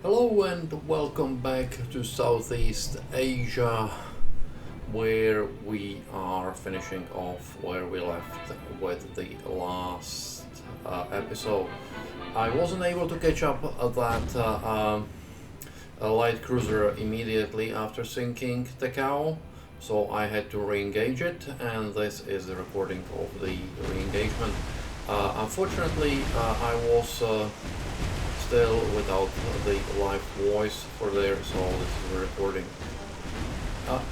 Hello and welcome back to Southeast Asia, where we are finishing off where we left with the last episode. I wasn't able to catch up that a light cruiser immediately after sinking Takao, so I had to re-engage it, and this is the recording of the re-engagement. Unfortunately, I was still without the live voice for there, so this is the recording.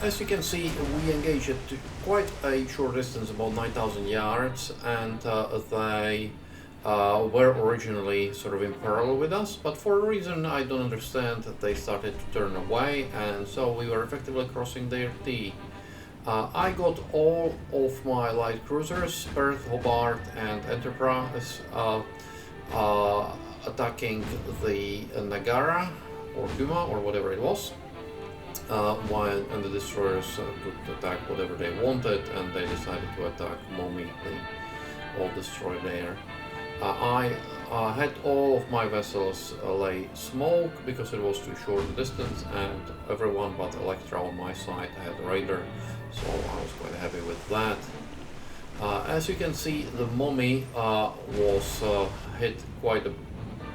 As you can see, we engaged it to quite a short distance, about 9,000 yards, and they were originally sort of in parallel with us, but for a reason I don't understand, they started to turn away, and so we were effectively crossing their T. I got all of my light cruisers, Perth, Hobart and Enterprise, attacking the Nagara or Kuma or whatever it was, and the destroyers could attack whatever they wanted, and they decided to attack Momi, the old destroyer there. I had all of my vessels lay smoke because it was too short a distance, and everyone but Electra on my side had radar, so I was quite happy with that. As you can see, the Momi was hit quite a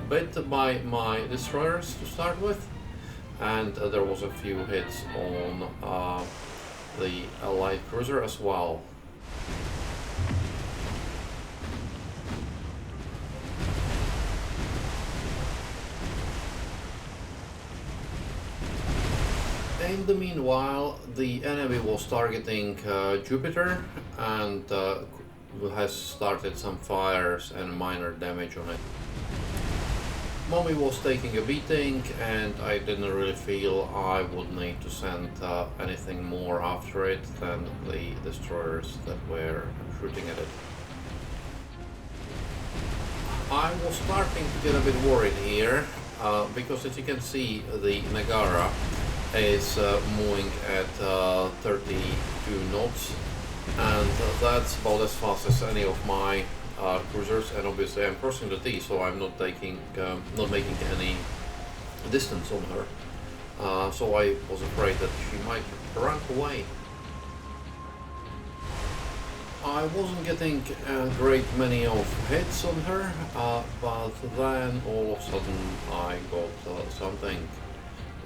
bit by my destroyers to start with, and there was a few hits on the light cruiser as well. In the meanwhile, the enemy was targeting Jupiter and has started some fires and minor damage on it. Momi was taking a beating, and I didn't really feel I would need to send anything more after it than the destroyers that were shooting at it. I was starting to get a bit worried here, because as you can see, the Nagara is moving at 32 knots, and that's about as fast as any of my cruisers, and obviously I'm crossing the T, so I'm not making any distance on her. So I was afraid that she might run away. I wasn't getting a great many of hits on her, but then all of a sudden I got something.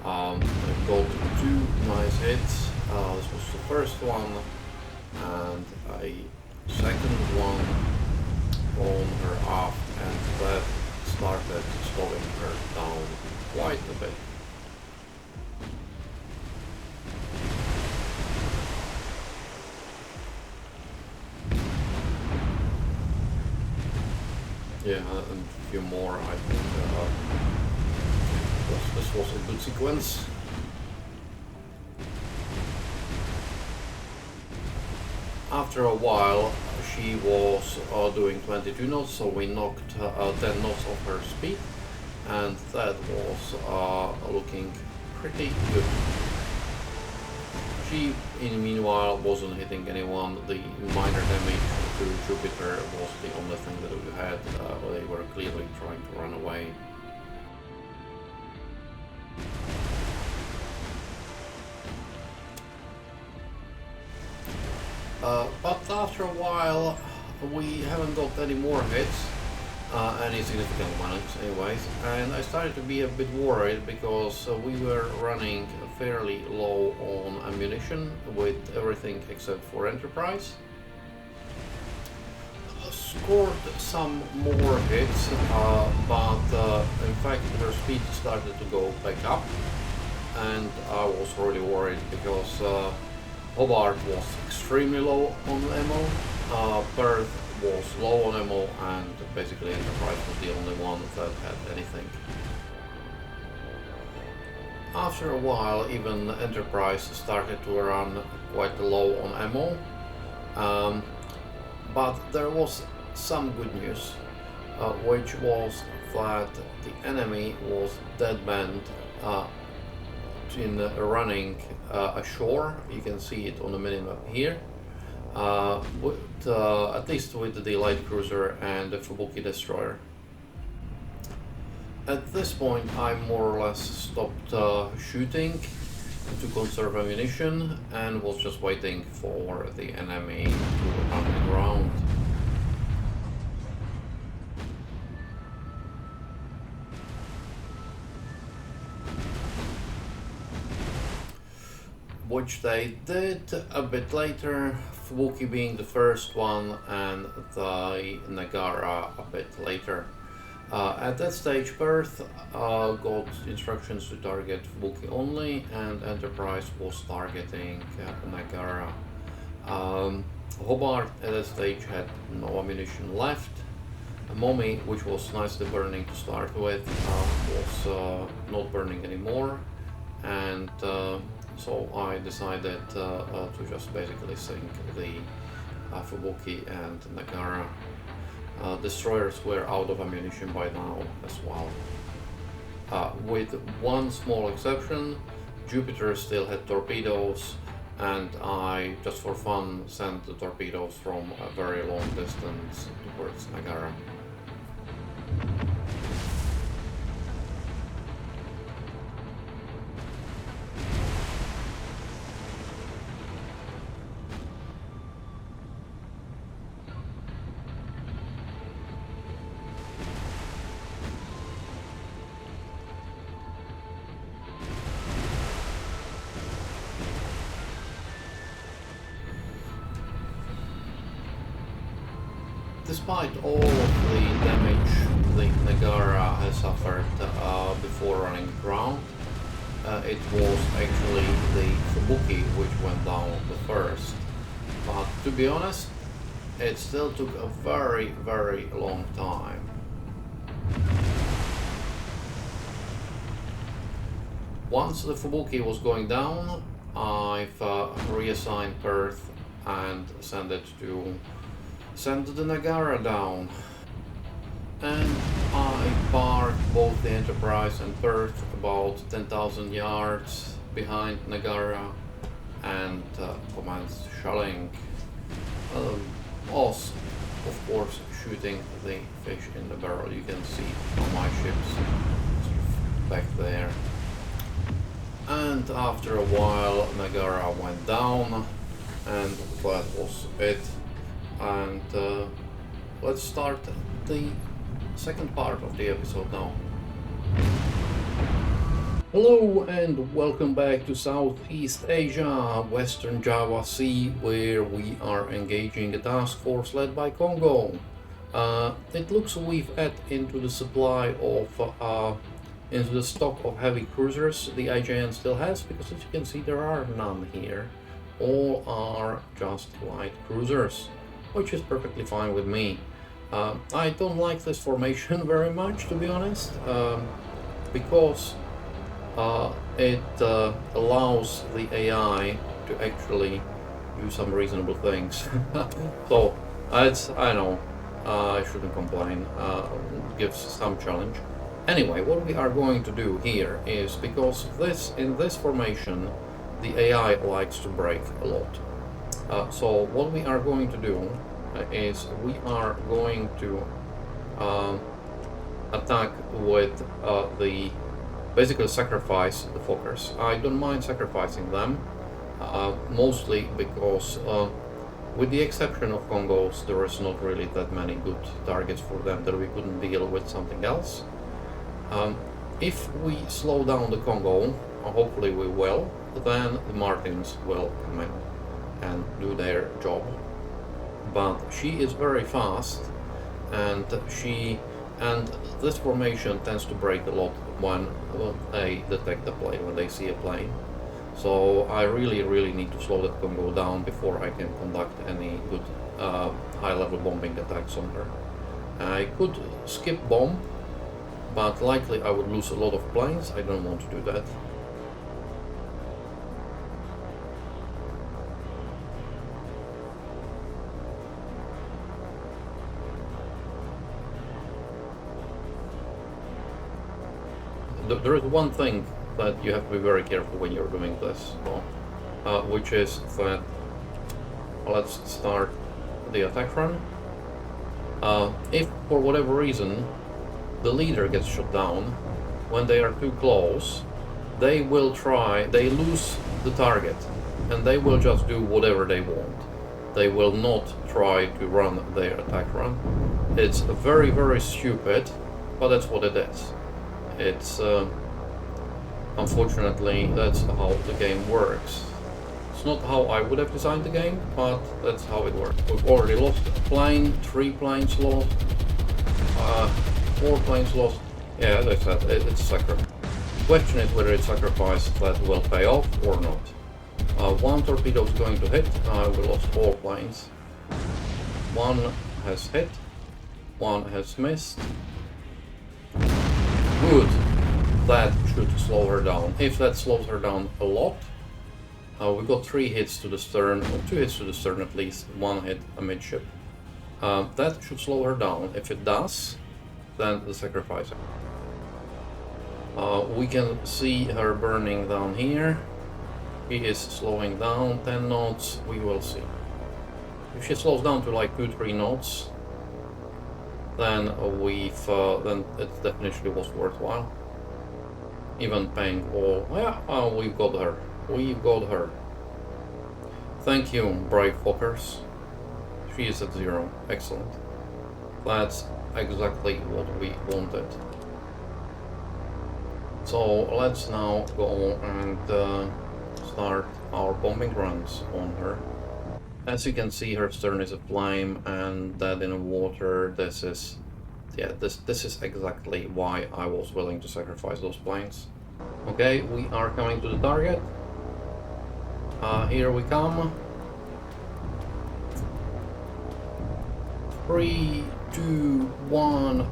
I got two nice hits. This was the first one, and a second one on her aft, and that started slowing her down quite a bit. Yeah, and a few more, I think. This was a good sequence. After a while, she was doing 22 knots, so we knocked 10 knots off her speed, and that was looking pretty good. She, in the meanwhile, wasn't hitting anyone. The minor damage to Jupiter was the only thing that we had. They were clearly trying to run away. But after a while, we haven't got any more hits, any significant ones anyways, and I started to be a bit worried because we were running fairly low on ammunition with everything except for Enterprise. Scored some more hits, but in fact her speed started to go back up, and I was really worried because Hobart was extremely low on ammo, Perth was low on ammo, and basically Enterprise was the only one that had anything. After a while, even Enterprise started to run quite low on ammo, but there was some good news, which was that the enemy was dead bent in running ashore. You can see it on the minimap here, at least with the light cruiser and the Fubuki destroyer. At this point, I more or less stopped shooting to conserve ammunition and was just waiting for the enemy to run aground. Which they did a bit later, Fubuki being the first one and the Nagara a bit later. At that stage, Perth got instructions to target Fubuki only, and Enterprise was targeting Nagara. Hobart at that stage had no ammunition left. Momi, which was nicely burning to start with, was not burning anymore, and so I decided to just basically sink the Fubuki and Nagara. Destroyers were out of ammunition by now as well. With one small exception, Jupiter still had torpedoes, and I, just for fun, sent the torpedoes from a very long distance towards Nagara. Despite all of the damage the Nagara has suffered before running aground, it was actually the Fubuki which went down the first. But to be honest, it still took a very, very long time. Once the Fubuki was going down, I've reassigned Perth and sent the Nagara down, and I parked both the Enterprise and Perth about 10,000 yards behind Nagara and commenced shelling. Also, of course, shooting the fish in the barrel. You can see on my ships sort of back there. And after a while, Nagara went down, and that was it. And let's start the second part of the episode now. Hello and welcome back to Southeast Asia, Western Java Sea, where we are engaging a task force led by Kongo. It looks we've added into the supply of into the stock of heavy cruisers the IJN still has, because as you can see there are none here. All are just light cruisers, which is perfectly fine with me. I don't like this formation very much, to be honest, because it allows the AI to actually do some reasonable things. So, I know, I shouldn't complain, gives some challenge. Anyway, what we are going to do here is, because in this formation, the AI likes to break a lot. So what we are going to do is we are going to attack with basically sacrifice the Fokkers. I don't mind sacrificing them, mostly because with the exception of Congos, there is not really that many good targets for them that we couldn't deal with something else. If we slow down the Kongo, hopefully we will, then the Martins will come in and do their job. But she is very fast, and this formation tends to break a lot when they detect a plane, when they see a plane. So I really need to slow that Kongo down before I can conduct any good high-level bombing attacks on her. I could skip bomb, but likely I would lose a lot of planes. I don't want to do that. There is one thing that you have to be very careful when you're doing this, which is that, let's start the attack run. If for whatever reason the leader gets shot down, when they are too close, they lose the target, and they will just do whatever they want. They will not try to run their attack run. It's very, very stupid, but that's what it is. It's unfortunately, that's how the game works. It's not how I would have designed the game, but that's how it works. We've already lost a plane, 3 planes lost, 4 planes lost. Yeah, as I said, it's sacrifice. The question is whether it's sacrifice that will pay off or not. 1 torpedo is going to hit. We lost all planes. 1 has hit. 1 has missed. Good. That should slow her down. If that slows her down a lot, we got 3 hits to the stern, or 2 hits to the stern at least, 1 hit amidship. That should slow her down. If it does, then the sacrifice. We can see her burning down here. He is slowing down 10 knots. We will see. If she slows down to like 2-3 knots, then then it definitely was worthwhile. Even paying all. Yeah, we've got her. We've got her. Thank you, brave fuckers. She is at 0. Excellent. That's exactly what we wanted. So let's now go and start our bombing runs on her. As you can see, her stern is aflame, and that in the water. This is exactly why I was willing to sacrifice those planes. Okay, we are coming to the target. Here we come. 3, 2, 1,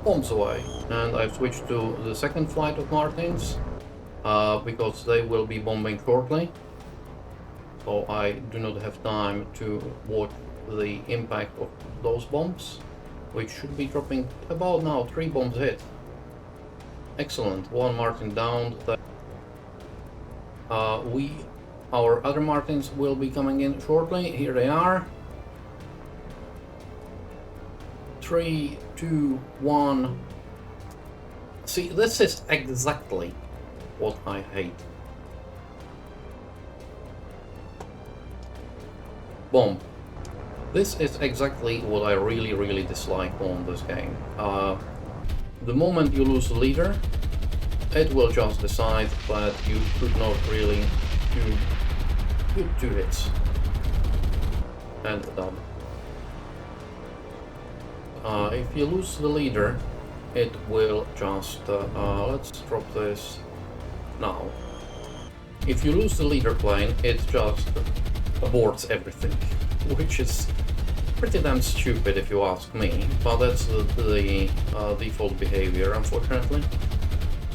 bombs away. And I've switched to the second flight of Martins because they will be bombing shortly. So I do not have time to watch the impact of those bombs, which should be dropping about now. 3 bombs hit. Excellent. 1 Martin down. Our other Martins will be coming in shortly. Here they are. 3, 2, 1. See, this is exactly what I hate. Bomb. This is exactly what I really, really dislike on this game. The moment you lose the leader, it will just decide that you could not really do 2 hits. And done. If you lose the leader, it will just... let's drop this now. If you lose the leader plane, it just aborts everything, which is pretty damn stupid if you ask me, but that's the default behavior, unfortunately.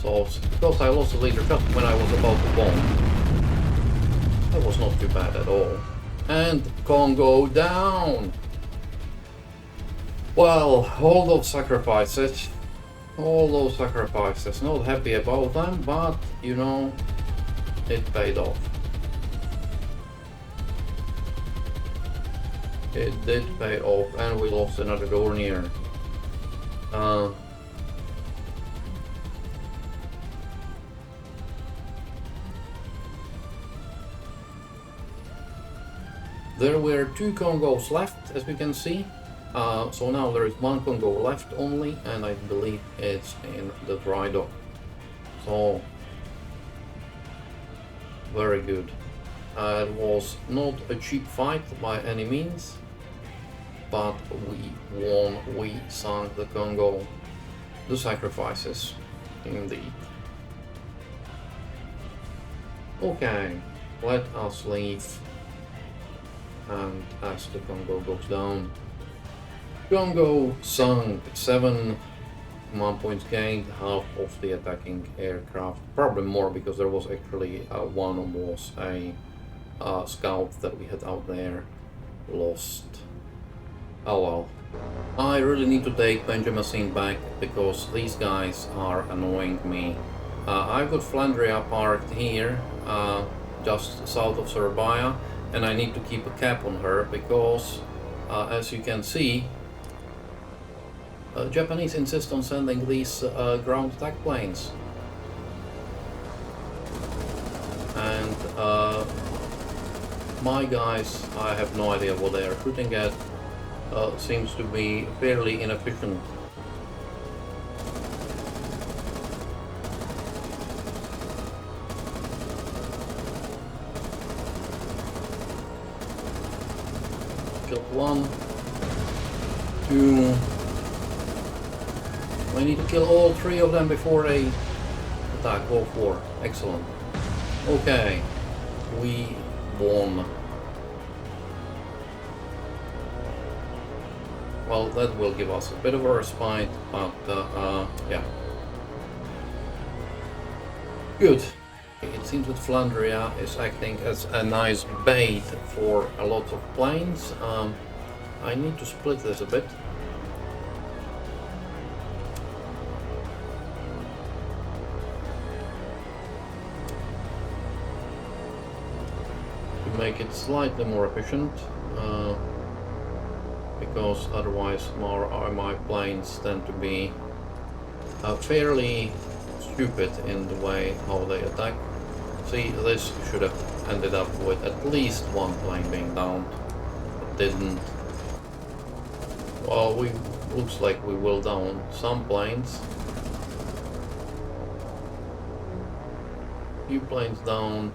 So, because I lost the leader just when I was about to bomb, that was not too bad at all. And Kongo down! Well, all those sacrifices, not happy about them, but, you know, it paid off. It did pay off, and we lost another Dornier. There were 2 Kongos left, as we can see. So now there is 1 Kongo left only, and I believe it's in the dry dock. So, very good. It was not a cheap fight by any means, but we won. We sunk the Kongo. The sacrifices, indeed. Okay, let us leave. And as the Kongo goes down, Kongo sunk, 7 command points gained, half of the attacking aircraft, probably more because there was actually one was a scout that we had out there, lost. Oh well. I really need to take Benjamin back because these guys are annoying me. I've got Flandria parked here, just south of Serbia, and I need to keep a cap on her because, as you can see, Japanese insist on sending these ground attack planes. And my guys, I have no idea what they are shooting at, seems to be fairly inefficient. Killed 1, 2. I need to kill all 3 of them before they attack. All 4. Excellent. Okay, we won. Well, that will give us a bit of a respite, but yeah. Good. It seems that Flandria is acting as a nice bait for a lot of planes. I need to split this a bit. To make it slightly more efficient, because otherwise my planes tend to be fairly stupid in the way how they attack. See, this should have ended up with at least 1 plane being downed. It didn't. Well, looks like we will down some planes. Few planes downed.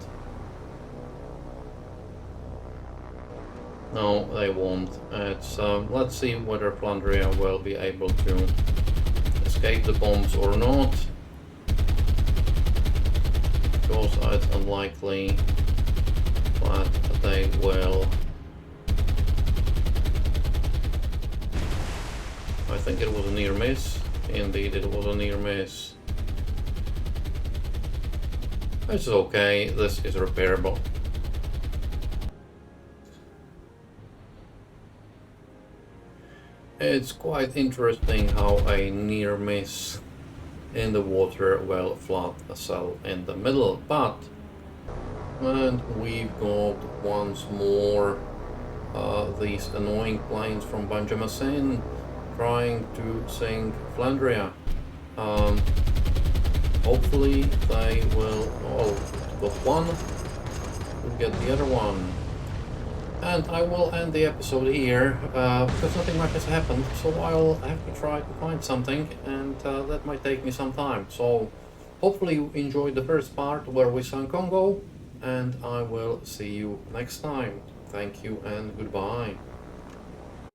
No, they won't. It's let's see whether Flandria will be able to escape the bombs or not. Because it's unlikely that they will. I think it was a near miss. Indeed, it was a near miss. This is okay. This is repairable. It's quite interesting how a near miss in the water will flood a cell in the middle, and we've got once more these annoying planes from Banjarmasin trying to sink Flandria. Hopefully they will. Oh, got one. We'll get the other one. And I will end the episode here, because nothing much has happened, so I'll have to try to find something, and that might take me some time. So hopefully you enjoyed the first part where we sang Kongo, and I will see you next time. Thank you and goodbye.